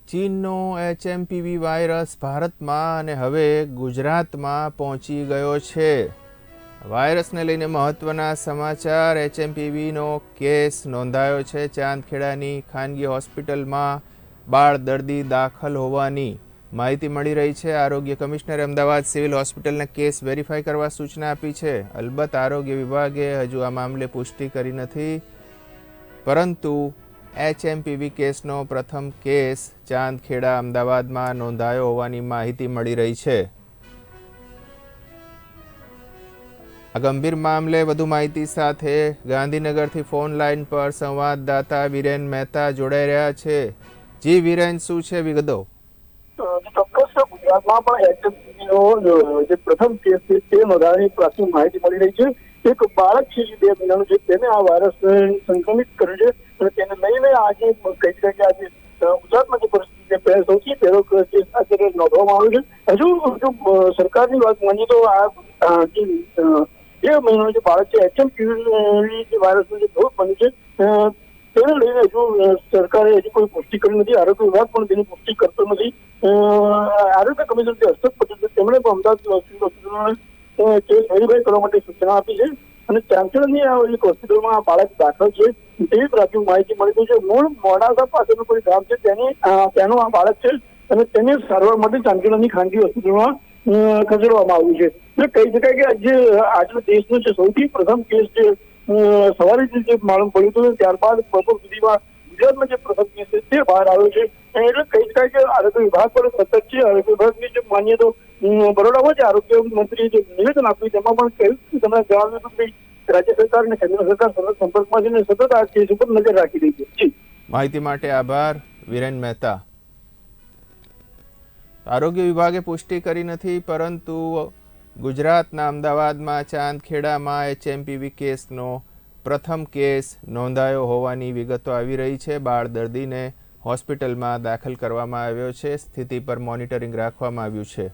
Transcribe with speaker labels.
Speaker 1: ચીનનો HMPV virus ભારતમાં અને હવે ગુજરાતમાં પહોંચી ગયો છે. વાયરસને લઈને મહત્વના સમાચાર. HMPVનો કેસ નોંધાયો છે. ચાંદખેડાની ખાનગી હોસ્પિટલમાં બાળ દર્દી દાખલ હોવાની માહિતી મળી રહી છે. આરોગ્ય કમિશનરે અમદાવાદ સિવિલ હોસ્પિટલના કેસ વેરીફાઈ કરવા સૂચના આપી છે. અલબત્ત આરોગ્ય વિભાગે હજુ આ મામલે પુષ્ટિ કરી નથી, પરંતુ HMPV કેસનો પ્રથમ કેસ ચાંદખેડા અમદાવાદમાં નોંધાયો હોવાની માહિતી મળી રહી છે. આ ગંભીર મામલે વધુ માહિતી સાથે ગાંધીનગરથી ફોન લાઈન પર સંવાદદાતા વિરેન મહેતા જોડાઈ રહ્યા છે. જી વિરેન, શું છે વિગતો?
Speaker 2: ચોક્કસ ગુજરાતમાં પણ HMPVનો જે પ્રથમ કેસ છે તે નોંધાવાની પ્રાથમિક માહિતી મળી રહી છે. એક બાળક છે 2 મહિનાનું છે, તેને આ વાયરસ સંક્રમિત કર્યું છે અને તેને લઈને આજે કહી શકાય કે આજે ગુજરાતમાં જે પરિસ્થિતિ સૌથી પહેલો કેસ અત્યારે નોંધવામાં આવ્યો છે. હજુ સરકારની વાત માનીએ તો આ જે 2 મહિનાનું જે બાળક છે HMPV જે વાયરસનું જે ભોગ બન્યું છે તેને લઈને હજુ સરકારે હજી કોઈ પુષ્ટિ કરી નથી. આરોગ્ય વિભાગ પણ તેની પુષ્ટિ કરતો નથી. આરોગ્ય કમિશનર જે હર્ષદ પટેલ છે તેમણે પણ અમદાવાદ હોસ્પિટલને કેસ વેરીફાઈ કરવા માટે સૂચના આપી છે અને ચાંદખેડાની આ એક હોસ્પિટલમાં બાળક દાખલ છે તેવી પ્રાથમિક માહિતી મળી રહી છે. મૂળ મોડાસા પાસેનું કોઈ ગામ છે તેનું આ બાળક છે અને તેને સારવાર માટે ચાંદખેડાની ખાનગી હોસ્પિટલમાં ખસેડવામાં આવ્યું છે. કહી શકાય કે આજે આજના દેશનો જે સૌથી પ્રથમ કેસ છે સવારે જે માલુમ પડ્યું હતું ત્યારબાદ બપોર સુધીમાં ગુજરાતમાં જે પ્રથમ કેસ છે તે બહાર આવ્યો છે. એટલે કહી શકાય કે આરોગ્ય વિભાગ પર સતત છે. આરોગ્ય વિભાગની જે માનીએ તો બરોડામાં જે આરોગ્ય મંત્રીએ જે નિવેદન આપ્યું તેમાં પણ કહ્યું કે તમે જણાવ્યું હતું કે રાજ્ય સરકાર અને કેન્દ્ર સરકાર સતત સંપર્કમાં છે અને સતત આ કેસ ઉપર નજર રાખી રહી છે.
Speaker 1: માહિતી માટે આભાર વિરેન મહેતા. આરોગ્ય વિભાગે પુષ્ટિ કરી નથી, પરંતુ ગુજરાતના અમદાવાદમાં ચાંદખેડામાં HMPV કેસનો પ્રથમ કેસ નોંધાયો હોવાની વિગતો આવી રહી છે. બાળ દર્દીને હોસ્પિટલમાં દાખલ કરવામાં આવ્યો છે. સ્થિતિ પર મોનિટરિંગ રાખવામાં આવ્યું છે.